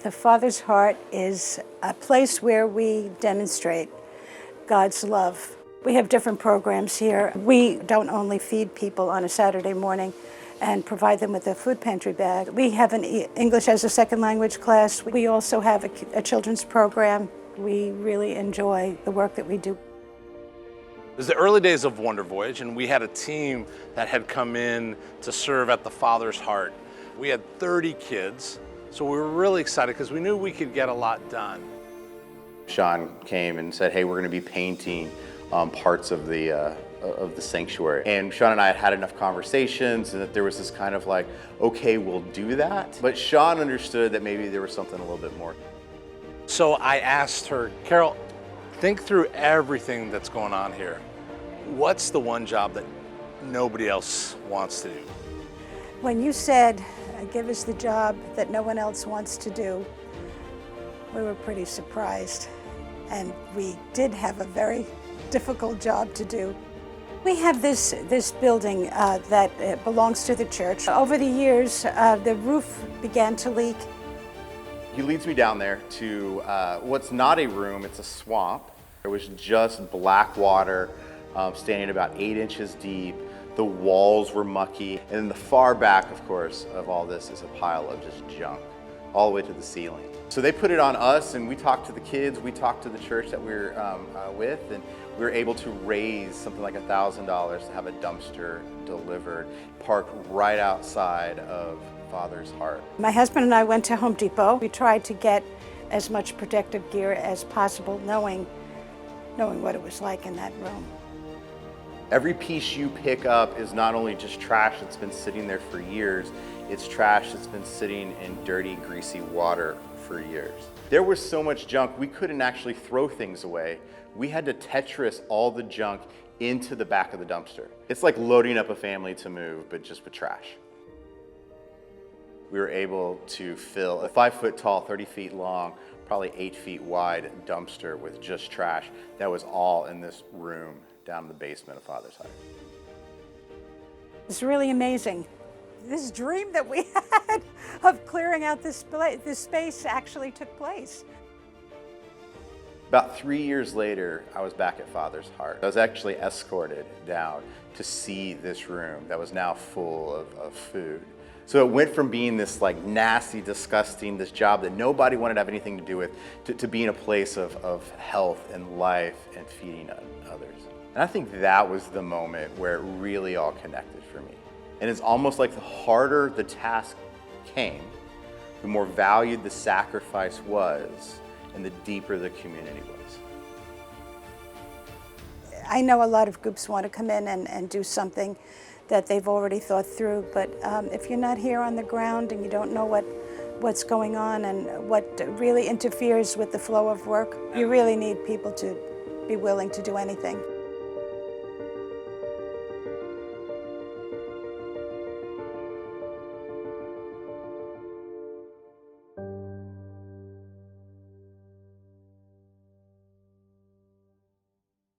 The Father's Heart is a place where we demonstrate God's love. We have different programs here. We don't only feed people on a Saturday morning and provide them with a food pantry bag. We have an English as a second language class. We also have a children's program. We really enjoy the work that we do. It was the early days of Wonder Voyage, and we had a team that had come in to serve at the Father's Heart. We had 30 kids, so we were really excited because we knew we could get a lot done. Sean came and said, hey, we're going to be painting parts of the sanctuary. And Sean and I had had enough conversations and that there was this kind of like, okay, we'll do that. But Sean understood that maybe there was something a little bit more. So I asked her, Carol, think through everything that's going on here. What's the one job that nobody else wants to do? When you said, give us the job that no one else wants to do, we were pretty surprised. And we did have a very difficult job to do. We have this building that belongs to the church. Over the years, the roof began to leak. He leads me down there to what's not a room, it's a swamp. There was just black water standing about 8 inches deep. The walls were mucky. And in the far back, of course, of all this is a pile of just junk, all the way to the ceiling. So they put it on us, and we talked to the kids, we talked to the church that we were with, and we were able to raise something like $1,000 to have a dumpster delivered, parked right outside of Father's Heart. My husband and I went to Home Depot. We tried to get as much protective gear as possible, knowing what it was like in that room. Every piece you pick up is not only just trash that's been sitting there for years, it's trash that's been sitting in dirty, greasy water for years. There was so much junk, we couldn't actually throw things away. We had to Tetris all the junk into the back of the dumpster. It's like loading up a family to move, but just with trash. We were able to fill a 5 foot tall, 30 feet long, probably 8 feet wide dumpster with just trash that was all in this room down in the basement of Father's Heart. It's really amazing. This dream that we had of clearing out this space actually took place. About 3 years later, I was back at Father's Heart. I was actually escorted down to see this room that was now full of food. So it went from being this like nasty, disgusting, this job that nobody wanted to have anything to do with, to being a place of health and life and feeding others. And I think that was the moment where it really all connected for me. And it's almost like the harder the task came, the more valued the sacrifice was, and the deeper the community was. I know a lot of groups want to come in and do something that they've already thought through, but if you're not here on the ground and you don't know what's going on and what really interferes with the flow of work, you really need people to be willing to do anything.